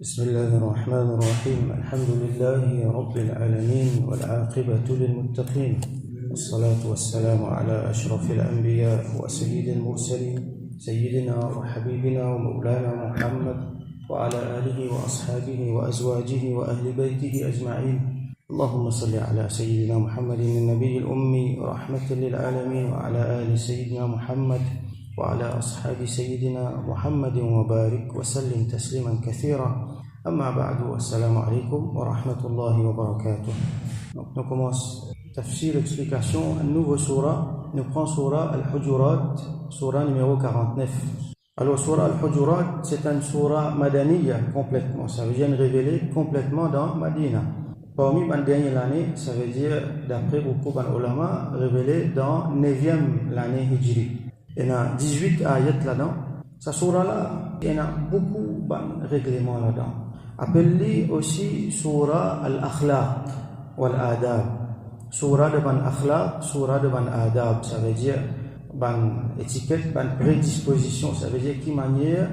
بسم الله الرحمن الرحيم الحمد لله رب العالمين والعاقبة للمتقين والصلاة والسلام على أشرف الأنبياء وسيد المرسلين سيدنا وحبيبنا ومولانا محمد وعلى آله وأصحابه وأزواجه وأهل بيته أجمعين اللهم صل على سيدنا محمد النبي الأمي رحمة للعالمين وعلى آل سيدنا محمد وعلى أصحاب سيدنا محمد وبارك وسلم تسليما كثيرا أما بعد السلام عليكم ورحمة الله وبركاته. Donc nous commençons tafsir, explication, un nouveau surah. Nous prenons surah Al-Hujurat, surah numéro 49. Alors surah Al-Hujurat, c'est une surah madaniya complètement, ça veut dire révélée complètement dans Madina. Parmi les dernières années, ça veut dire, d'après beaucoup d'ulama, révélée dans 9e l'année hijri. Il y a 18 ayats là-dedans. Cette surah-là, il y a beaucoup de règlements là-dedans. Appelée aussi surah al-akhlaq wal-adab. Surah de ban akhlaq, surah de ban adab. Ça veut dire ban étiquette, ban prédisposition. Ça veut dire qui manière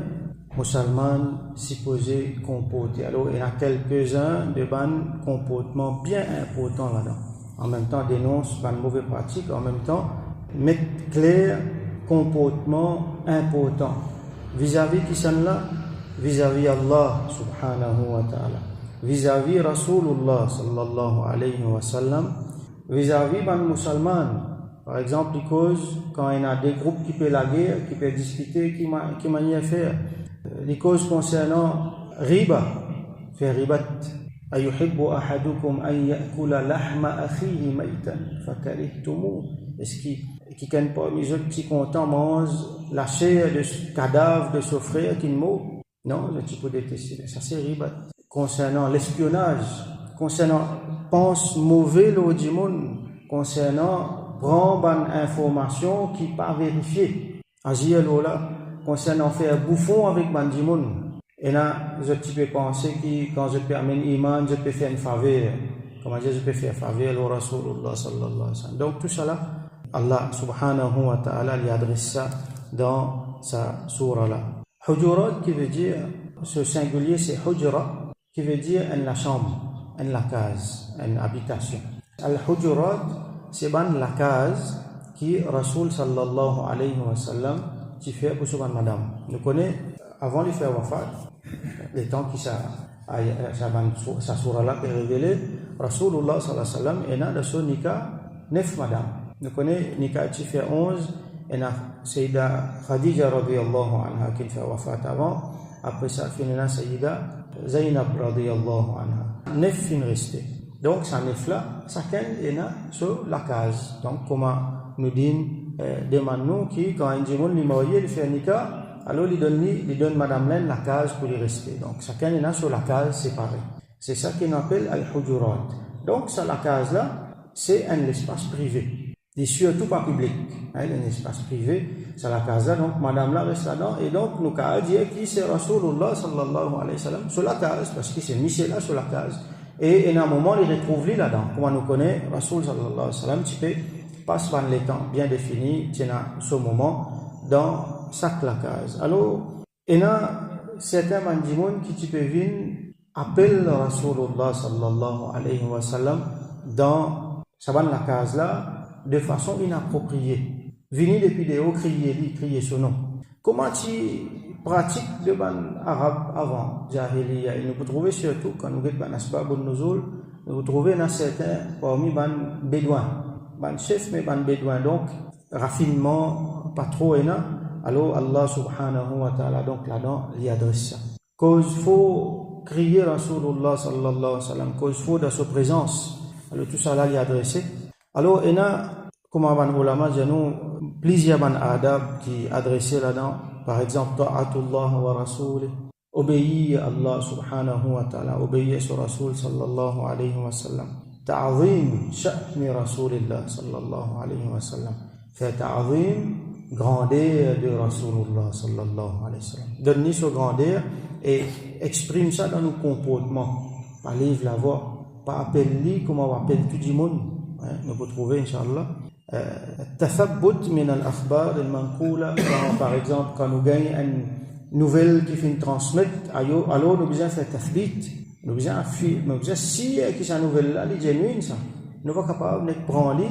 musulman supposé comporter. Alors il y a quelques-uns de ban comportements bien importants là-dedans. En même temps dénonce ban mauvaises pratiques, en même temps mettre clair comportement important vis-à-vis qui sont là, vis-à-vis Allah subhanahu wa ta'ala, vis-à-vis Rasulullah sallallahu alayhi wa sallam, vis-à-vis ban musulman. Par exemple, il cause quand il y a des groupes qui peuvent la guerre, qui peuvent discuter, qui manière faire. Les causes concernant riba, faire ribat. Ayuhibbu ahadukum an ya'kula lahma akhihi maytan fakarihtumuh. Est-ce qui ne pas les autres qui contents mangent la chair de cadavre de son frère qui ne meurt? Non, le type de détester. Ça c'est ribat. Concernant l'espionnage, concernant pense mauvais l'odimon, concernant prendre une information qui n'est pas vérifiée. Agir là, concernant faire bouffon avec bandimon. Et là, je peux penser que quand je peux amener iman, je peux faire une faveur. Comment dire, je peux faire faveur au Rasulullah sallallahu alayhi wa sallam. Donc tout ça là, Allah subhanahu wa ta'ala lui adresse ça dans sa surah là. Hujurat qui veut dire, ce singulier c'est hujra, qui veut dire la chambre, la case, une habitation. Al-Hujurat, c'est la case qui Rasul sallallahu alayhi wa sallam qui fait pour ce madame. Nous connaissons, avant de faire wafat, les temps qui sa surah là est révélée, Rasulullah sallallahu alayhi wa sallam est dans son nikah 9 madame. Nous connaissons nikah qui fait 11 et na Sayyida Khadija radiyallahu anha qui fait wafat avant. Après ça, finira Sayyida Zainab radiyallahu anha. 9 fin restés. Donc, ça 9 là, chacun est sur la case. Donc, comment nous disons, demandons qui, quand un dimon lui marié, il fait nikah, alors il donne madame Len la case pour y rester. Donc, chacun est sur la case séparée. C'est ça qu'on appelle Al-Hujurat. Donc, ça, la case là, c'est un espace privé. Et surtout pas public. Un espace privé, c'est la case là. Donc, madame là reste là-dedans. Et donc, nous avons dit qui c'est Rasulullah sallallahu alayhi wa sallam sur la case, parce que c'est mis là sur la case. Et à un moment, il retrouve lui là-dedans. Comment nous connaît Rasul sallallahu alayhi wa sallam, tu peux passe par les temps bien définis, tu as ce moment dans chaque la case. Alors, il y a certains mandimons qui tu peux venir appellent Rasulullah sallallahu alayhi wa sallam dans la case là de façon inappropriée. Venir depuis des hauts, crier son nom. Comment tu pratiques le ban arabe avant Jahiliya? Et nous pouvons trouver surtout quand nous avons un asbab al-nuzul, nous trouvons dans certains parmi ban bédouins, ban chef mais ban bédouins. Donc raffinement pas trop énorme. Alors Allah subhanahu wa ta'ala donc là-dedans lui adresse ça. Cause faut crier Rasulullah sallallahu alayhi wa sallam, cause faut dans sa présence. Alors tout ça là lui adressé. Alors il y a comme ban ulama nous plusieurs ban adab qui adressé là-dedans. Par exemple ta'atullah wa rasulih, obéir à Allah subhanahu wa ta'ala, obéir sur Rasul sallallahu alayhi wa sallam. Ta'zim sha'ni Rasulillah sallallahu alayhi wa sallam. Faire ta'zim grandeur de Rasulullah sallallahu alayhi wa sallam. Donner ce grandeur et exprime ça dans nos comportements. Pas livre la voix, pas appeler comme on appelle tout le monde. Nous pouvons trouver, Inch'Allah. التثبت من الأخبار المنقولة. Par exemple, quand nous gagnons nouvelles qui finissent transmettre, alors nous besoin faire tathbit, nous besoin si qui sa nouvelle là, les genuine ça, nous pas capable de prendre li,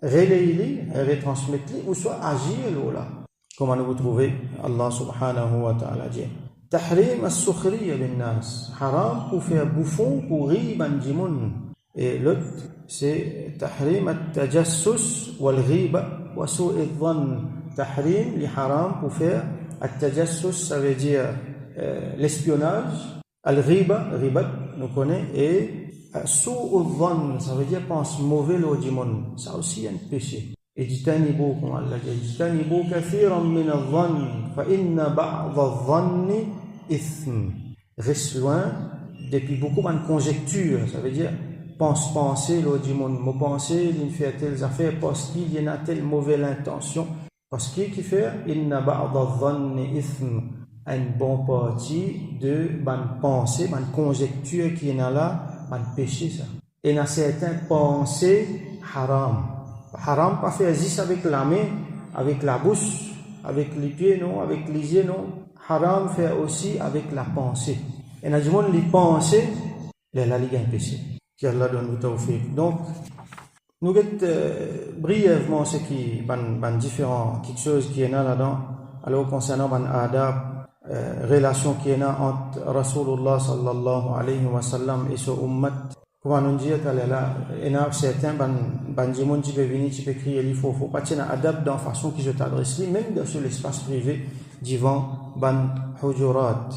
relayer li, retransmettre li, ou soit agir là. Comment nous trouver Allah subhanahu wa ta'ala dit tahrim as-sukhriya bin nas, haram pour faire bouffon pour rire bandimoun. Et l'autre c'est tahrim at-tajassus wal ghiba wa su' adh-dhann. Tahrim li haram pour faire at-tajassus, ça veut dire l'espionnage, al-ghiba, ribat nous connaît, et su' adh-dhann, ça veut dire pense mauvais l'odimon, ça aussi un péché. اجتنبوا كما الله اجتنبوا كثيرا من الظن فإن بعض الظن إثم. Reste loin depuis beaucoup de conjectures, ça veut dire penser l'autre du monde, me penser il fait telles affaires parce qu'il y en a telle mauvaise intention, parce qu'il qui fait inna ba'd adh-dhann ithm, une bonne partie de bonne pensée, bonne conjecture qui est là, bonne péché ça. Et dans certains pensées haram. Haram pas faire juste avec la main, avec la bouche, avec les pieds non, avec les yeux non. Haram faire aussi avec la pensée. Et dans le monde les pensées, la ligue un péché. qu'Allah donne le tawfiq. Donc, nous brièvement ce qui est différent, quelque chose qui est là-dedans, alors concernant ban adab, relation qui est là entre Rasulullah sallallahu alayhi wa sallam et son ummat. Comment on dit là, il y a certains ban jimon qui peuvent venir, qui peuvent crier, il faut pas tenir adab dans la façon qu'ils se t'adressent, même dans l'espace privé, divant ban hujurat.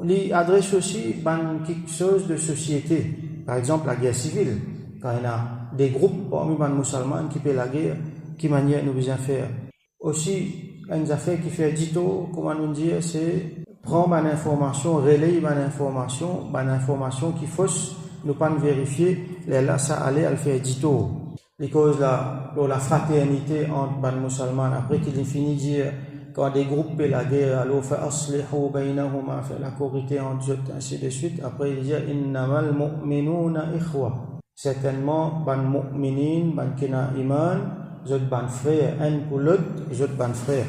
Il adresse aussi ban quelque chose de société. Par exemple, la guerre civile. Quand il y a des groupes parmi les musulmans qui paient la guerre, qui manière nous besoin faire. Aussi, une affaire qui fait dito, comment nous dire, c'est prendre une information, relayer une information qui fausse, nous pas vérifier, là ça allait à le faire dito. Les causes la fraternité entre les musulmans, après qu'il finit de dire, quand des groupes paient la guerre, alors fait aslihu baynahuma, fait la corité entre eux, ainsi de suite. Après il dit innamal mu'minuna ikhwa. Certainement, ban mu'minin, ban kina iman, zot ban frère, un pour l'autre, zot ban frère.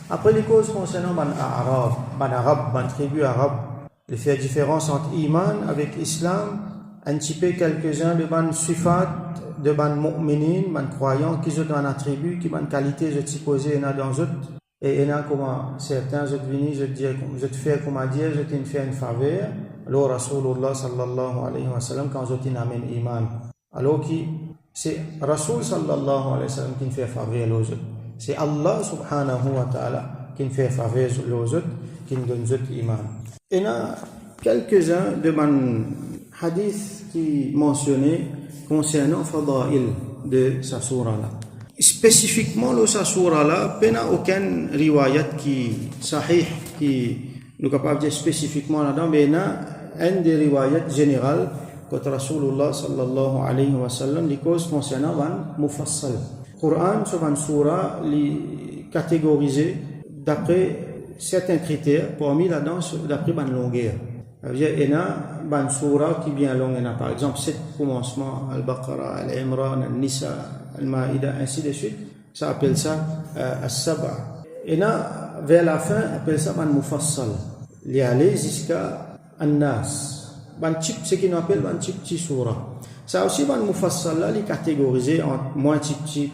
Après les causes concernant ban arabe, ban tribu arabe, les faire différence entre iman avec islam, un petit peu quelques-uns de ban sifat, de ban mu'minin, ban croyants, qui zot ban attribut, qui ban qualité, zot supposé, en a dans zot. Et il y a comment certains autres venus, je te fais comment dire, je te fais une faveur. Alors Rasulullah sallallahu alayhi wa sallam quand je te amène iman. Alors c'est Rasul sallallahu alayhi wa sallam qui fait faveur aux autres. C'est Allah subhanahu wa ta'ala qui fait faveur aux autres, qui nous donne autres iman. Il y a quelques-uns de mon hadith qui mentionnaient concernant fadail de sa surah là. Spécifiquement le surah là, il n'y a aucun riwayat qui sahih qui nous capable de dire spécifiquement là-dedans, mais il y a un des riwayat générales que Rasulullah sallallahu alayhi wa sallam les causes concernant le mufassal. Le Coran sur une surah les catégorisé d'après certains critères, parmi là-dedans d'après la longueur. Il y a une surah qui est bien longue, par exemple 7 commencements, Al-Baqarah, Al-Imran, Al-Nisa, Al-Ma'idah, ainsi de suite. Ça appelle ça As-Sab'a. Et là, vers la fin, on appelle ça un mufassal. Il y a allé jusqu'à An-Nas. Ce qu'on appelle un petit surah. Ça aussi, un mufassal là, il est catégorisé en moins petit,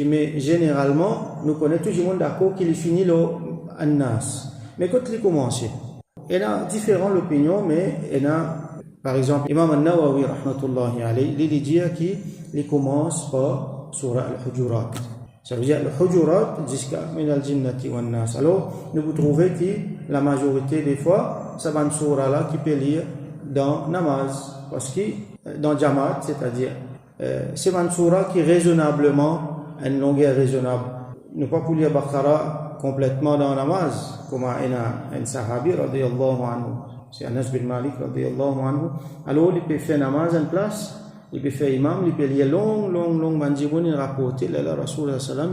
mais généralement, nous connaissons tout le monde d'accord qu'il finit le An-Nas. Mais quand il commence, il y a différentes opinions, mais il y a, par exemple, Imam An-Nawawi, rahmatullahi alayhi, il dit qu'il commence par surah Al-Hujurat. Ça veut dire Al-Hujurat jusqu'à Min al-Jinnati wa Nas. Alors, nous vous trouvez que la majorité des fois, c'est une surah là qui peut lire dans namaz. Parce que dans Jamaat, c'est-à-dire, c'est une surah qui est raisonnablement, une longueur raisonnable. Ne pas pour lire Baqarah complètement dans namaz, comme un sahabi, radiyallahu anhu. C'est Anas bin Malik, radiyallahu anhu. Alors, il peut faire namaz en place. Il peut faire imam, il peut lire long, banjiboun, il rapporte, là, Rasulullah sallam,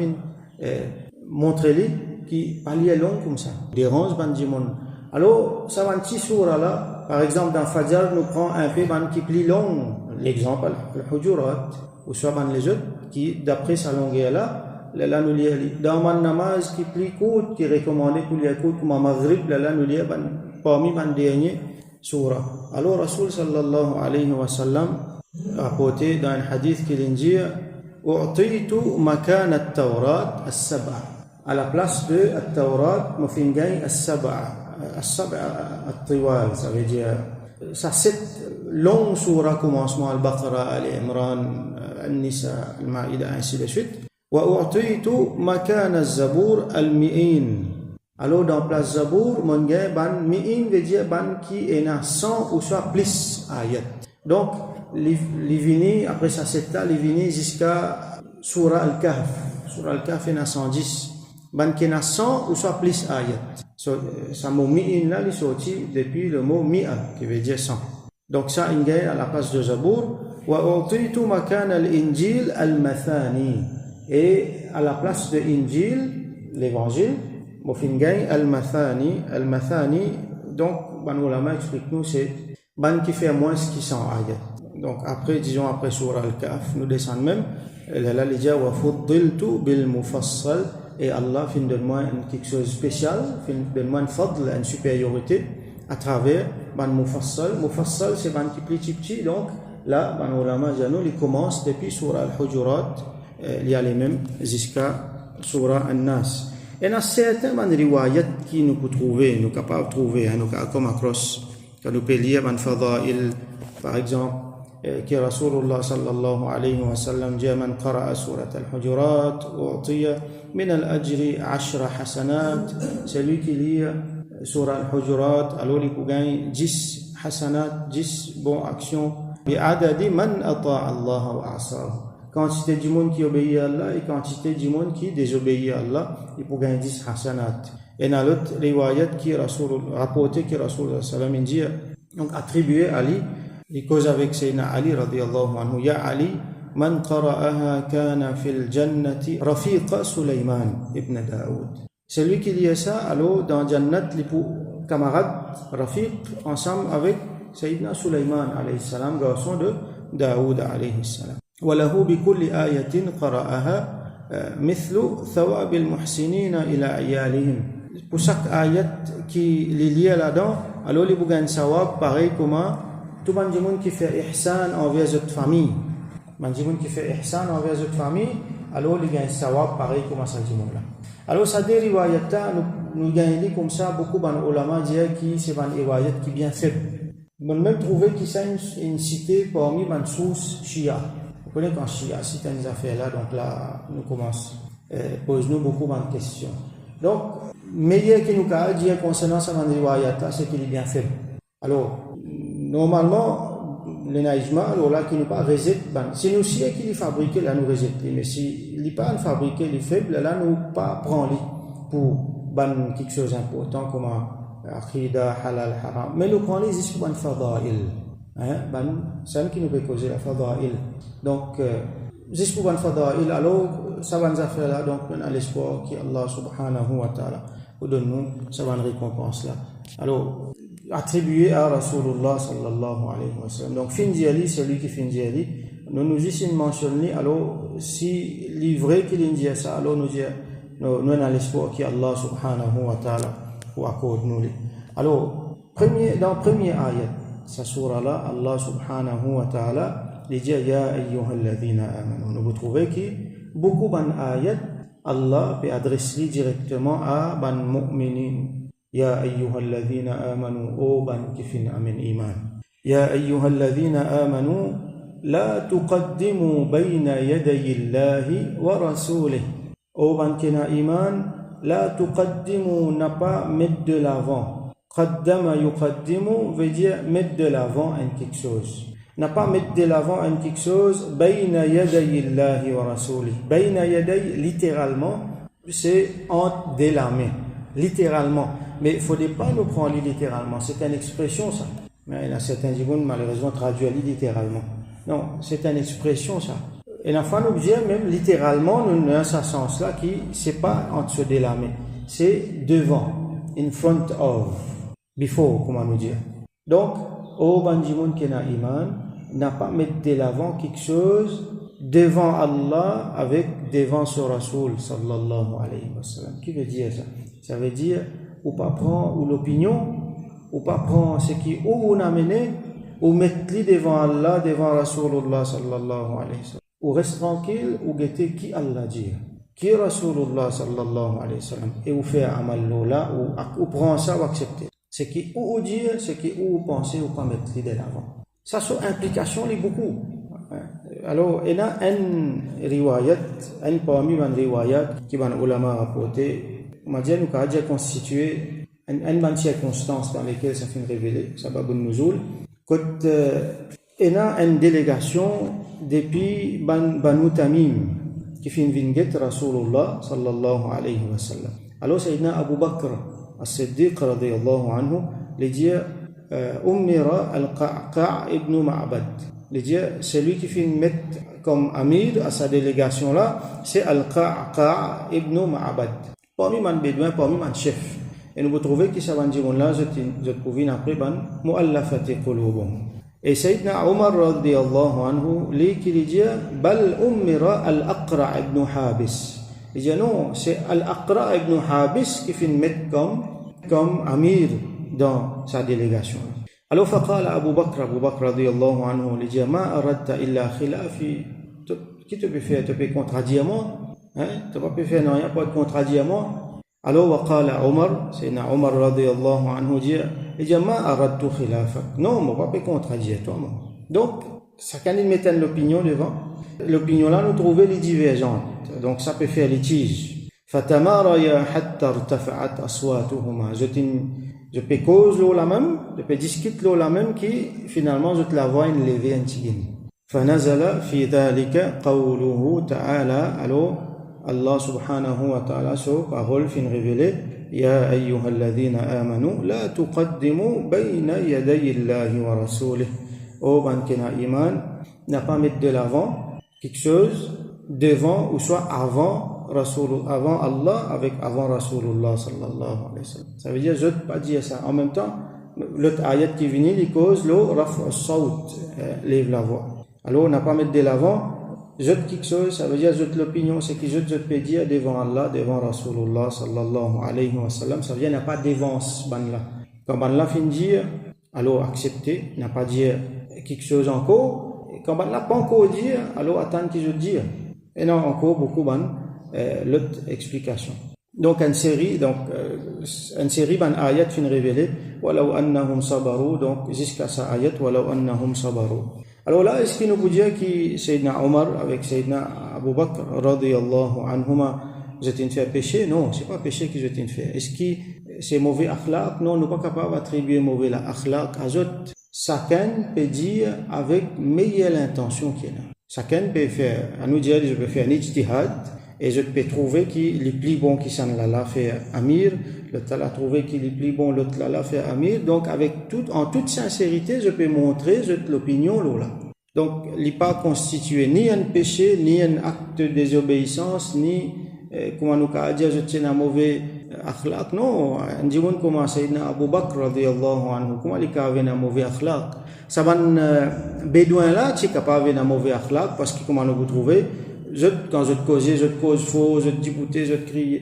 montre-lui qu'il pas lire long comme ça. Dérange banjiboun. Alors, ça va un petit surah là, par exemple, dans Fajr, nous prend un peu qui plie long, l'exemple, le Hujurat, ou soit les autres, qui, d'après sa longueur là, là nous lia dans man namaz qui plie court qui recommandé pour lia court comme maghrib là nous lia parmi man dernier surah. Alors Rasul sallallahu alayhi wa sallam rapporté dans un hadith qu'il dit u'titu makan at-tawrat as-sab'a, à la place de at-tawrat me fin gagne as-sab'a at-tiwal, ça veut dire ça 7 longues surah commencement al-Baqarah, al-Imran, al-Nisa, al-Ma'idah, ainsi de suite. Wa u'titu makan az-zabur al-mi'in. Alors dans place Zabour mon gagne ban mi'in veut dire ban qui est na 100 ou soit plus ayat. Donc les vini après ça c'est là les vini jusqu'à surah al-Kahf. Surah al-Kahf est na 110. Ban qui est na 100 ou soit plus ayat. Ça mot mi'in là il sorti depuis le mot mi'a qui veut dire 100. Donc ça il gagne à la place de Zabour. Wa utitu makan al-injil al-mathani, et à la place de injil l'évangile mo fin gagne al-mathani. Donc ban ulama explique nous c'est ban qui fait moins qui 100 ayat. Donc après disons après surah al-Kahf nous descend même là il dit wa fuddiltu bil mufassal, et Allah fin donne-moi quelque chose de spécial, fin donne-moi une fadl, une supériorité à travers ban mufassal. Mufassal c'est ban qui plus petit, donc là ban ulama jano il commence depuis surah al-Hujurat il y a les mêmes jusqu'à surah an-Nas. Et il y a certains riwayat qui nous peut trouver, nous capables de trouver, nous comme across, quand nous peut lire un fadail, par exemple, que Rasulullah sallallahu alayhi wa sallam dit man qara'a surat al-Hujurat u'tiya min al-ajri 10 hasanat, celui qui lit surah al-Hujurat alors il peut gagner 10 hasanat, 10 bonnes actions, bi'adadi man ata'a Allah wa asahu, quantité du monde qui obéit à Allah et quantité du monde qui désobéit à Allah, il peut gagner 10 hasanat. Et dans l'autre riwayat qui rapporté que Rasulullah sallallahu alayhi wa sallam dit, donc attribué à Ali, il cause avec Sayyidina Ali radiyallahu anhu, ya Ali man qara'aha kana fil jannati rafiqa Sulaiman ibn Daoud. Celui qui lit ça alors dans Jannat les camarades rafiq ensemble avec Sayyidina Sulaiman alayhi salam, garçon de Daoud alayhi salam. وله بكل آية قرأها مثل ثواب المحسنين إلى عيالهم. Pour chaque ayat qui est liée là-dedans, alors il y a un sawab pareil comme tout le monde qui fait ihsan envers votre famille. Le monde qui fait ihsan envers votre famille, alors il y a un sawab pareil comme ça du monde là. Alors ça des riwayat nous gagnons comme ça beaucoup de ulama disent que c'est un riwayat qui bien fait. On même trouvé qu'il c'est une cité parmi les sources Shia. Vous connaissez quand Shia cite une affaire là, donc là nous commence pose-nous beaucoup de questions. Donc meilleur que nous a dit concernant ça dans riwayat c'est qu'il est bien fait. Alors normalement les naïjma alors là qui nous pas reset si nous si qui fabriqué là nous reset, mais si il pas fabriqué les faibles là nous pas prendre pour ban quelque chose d'important comme aqida halal haram, mais nous prenons juste pour un fadail, c'est qui nous peut causer la fadail. Donc juste pour un fadail, alors ça va nous faire là, donc on a l'espoir qu'Allah subhanahu wa ta'ala nous donne nous ça va une récompense là. Alors attribué à Rasulullah sallallahu alayhi wa sallam. Donc fin diali, celui qui fin diali, nous ici mentionné, alors si livré qu'il dit ça, alors nous nous avons l'espoir qu'Allah subhanahu wa ta'ala accorde nous. Alors dans premier ayat sa surah là, Allah subhanahu wa ta'ala dit ya ayyuhalladhina amanu. Nous trouvons que beaucoup d'ayat Allah peut adresser directement à ban mu'minin. يا أيها الذين آمنوا أوبن كفن أمن إيمان يا أيها الذين آمنوا لا تقدموا بين يدي الله ورسوله أوبن كنا إيمان لا تقدموا نبا مد de l'avant. قدم يقدم veut dire mettre de l'avant en quelque chose. N'a pas mettre de l'avant en quelque chose. بين يدي الله ورسوله. بين يدي littéralement c'est entre de la main. Littéralement. Mais il ne faudrait pas nous prendre littéralement. C'est une expression, ça. Mais il y a certains gens malheureusement traduisent littéralement. Non, c'est une expression, ça. Et la fois, nous disons même littéralement, nous avons ce sens-là qui, c'est pas en dessous de la main. C'est devant. In front of. Before, comment nous dire. Donc, au bandimoun qui n'a iman, n'a pas mettre de l'avant quelque chose devant Allah avec devant son Rasoul sallallahu alayhi wa sallam. Qui veut dire ça? Ça veut dire ou pas prendre ou l'opinion, ou pas prendre ce qui ou on a mené, ou mettre devant Allah, devant Rasulullah sallallahu alayhi wa sallam. Ou reste tranquille, ou guetter qui Allah dit, qui est Rasulullah sallallahu alayhi wa sallam, et ou faire amal là, ou prendre ça ou accepter. Ce qui ou dire, ce qui ou penser, ou pas mettre de l'avant. Ça, sur implication, il y a beaucoup. Alors, il y a un riwayat, un parmi les riwayat qui van ulama rapporté, on m'a dit nous a déjà constitué une circonstance dans laquelle ça fait révéler, ça va bon nuzul. Quand il y a une délégation depuis Banu Tamim qui fait une vinguette Rasulullah sallallahu alayhi wa sallam. Alors, Sayyidina Abu Bakr as-Siddiq radiyallahu anhu lui dit Ummira al-Qa'a ibn Ma'bad. Il dit celui qui fait mettre comme amir à sa délégation là, c'est al-Qa'a ibn Ma'bad. Parmi les bédouins, parmi les chefs. Et nous trouvons que ça va dire là, je trouve après ban mu'allafati qulubum. Et Sayyidina Omar radiyallahu anhu, lui qui dit bal ummira al-Aqra ibn Habis. Il dit non, c'est al-Aqra ibn Habis qui fait mettre comme amir dans sa délégation. Alors faqala Abu Bakr radiyallahu anhu, il dit ma aradta illa khilafi. Qui te peut faire, te peut contredire moi, hein? Tu peux pas faire rien pour te contredire moi. Alors waqala Omar, c'est Omar radiyallahu anhu il dit ma aradtu khilafak. Non, moi pas contredire toi moi. Donc ça quand il mettait l'opinion devant, l'opinion là nous trouvait les divergentes. Donc ça peut faire litige. Fatamaraya hatta irtafa'at aswatuhuma. Je peux cause l'eau la même, je peux discuter l'eau la même qui finalement je te la vois une levée un tigine. فنزل في ذلك قوله تعالى. Alors Allah subhanahu wa ta'ala sur parole fin révélée يا أيها الذين آمنوا لا تقدموا بين يدي الله ورسوله. Oh ban kena iman n'a pas mettre de l'avant quelque chose devant ou soit avant Allah avec avant Rasulullah sallallahu alayhi wa sallam. Ça veut dire je ne peux pas dire ça. En même temps, l'autre ayat qui vient, il cause le raf al-sawt, lève la voix. Alors on n'a pas mettre de l'avant, je quelque chose, ça veut dire je l'opinion, c'est que je peux dire devant Allah, devant Rasulullah sallallahu alayhi wa sallam. Ça veut dire n'a pas d'avance ban là. Quand ban là fin dire, alors accepter, n'a pas dire quelque chose encore. Et quand ban là pas encore dire, alors attendre que je dire. Et non encore beaucoup ban l'autre explication. Donc une série ban ayat fin révélé walau annahum sabaru, donc jusqu'à sa ayat walau annahum sabaru. Alors là est-ce qu'il nous peut dire que Sayyidina Omar avec Sayyidina Abu Bakr radiyallahu anhuma vous êtes fait péché? Non, c'est pas péché que vous êtes fait. Est-ce que c'est mauvais akhlaq? Non, nous pas capable d'attribuer mauvais la akhlaq à autres. Chacun peut dire avec meilleure intention qu'il a. Chacun peut faire, à nous dire je peux faire un ijtihad et je peux trouver qu'il est plus bon qui s'en l'a fait amir, l'autre l'a trouvé qu'il est plus bon, l'autre l'a fait amir. Donc en toute sincérité, je peux montrer l'opinion là. Donc il n'est pas constitué ni un péché, ni un acte de désobéissance, ni comment nous a dit je tiens un mauvais akhlaq. Non, on dit comment Sayyidina Abu Bakr radiyallahu anhu, comment il avait un mauvais akhlaq. Ça va bédouin là, tu es capable d'un mauvais akhlaq parce que comment nous vous trouvez, quand je te cause faux, je te disputer, je te crie,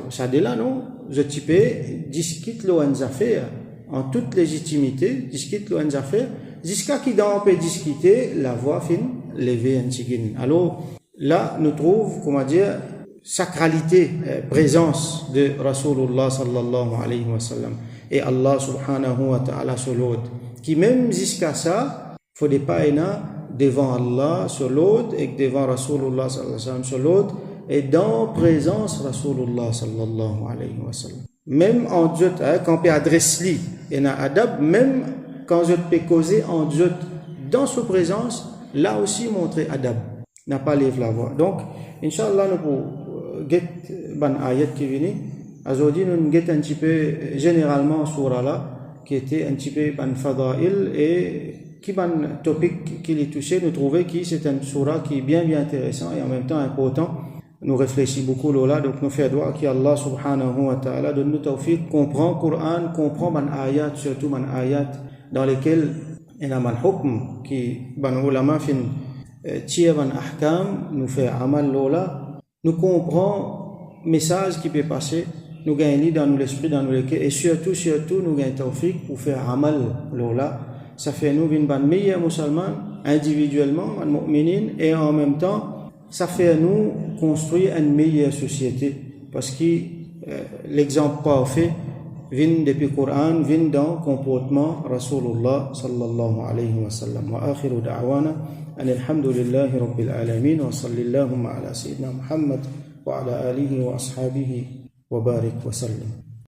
ça de là non, je te peux discute l'eau en affaires en toute légitimité, discute l'eau en affaires jusqu'à qui dans on peut discuter la voix fin lever un tigine. Alors là nous trouve comment dire sacralité, présence de Rasulullah sallallahu alayhi wa sallam et Allah subhanahu wa ta'ala sur l'autre. Qui même jusqu'à ça, il ne faut pas être devant Allah sur l'autre et devant Rasulullah sallallahu alayhi wa sallam sur l'autre et dans présence Rasulullah sallallahu alayhi wa sallam. Même en Dieu, quand on peut adresser il y a adab, même quand je peux causer en Dieu dans sa présence, là aussi montrer adab, n'a pas levé la voix. Donc, Inch'Allah, nous pouvons get ban ayat qui vient. Aujourd'hui, nous get un petit peu généralement sur là qui était un petit peu ban fadail et qui ban topic qui les touchait. Nous trouvons que c'est un surah qui est bien intéressant et en même temps important. Nous réfléchissons beaucoup là, donc nous faisons doigt que Allah subhanahu wa ta'ala donne nous tawfiq, comprend le Coran, comprend ban ayat, surtout ban ayat dans lesquels il y a un hukm qui ban ulama fin Tievan ahkam, nous fait amal lola, nous comprend message qui peut passer, nous gagnons dans nous l'esprit, dans nous le cœur, et surtout, nous gagnons tawfiq pour faire amal lola. Ça fait nous une bonne meilleure musulmane, individuellement, un mu'minin, et en même temps, ça fait nous construire une meilleure société. Parce que l'exemple parfait vient depuis le Coran, vient dans le comportement Rasulullah sallallahu alayhi wa sallam. Wa akhiru da'wana an alhamdulillahi rabbil alamin wa sallallahu ala sayyidina Muhammad wa ala alihi wa ashabihi wa barik wa sallam.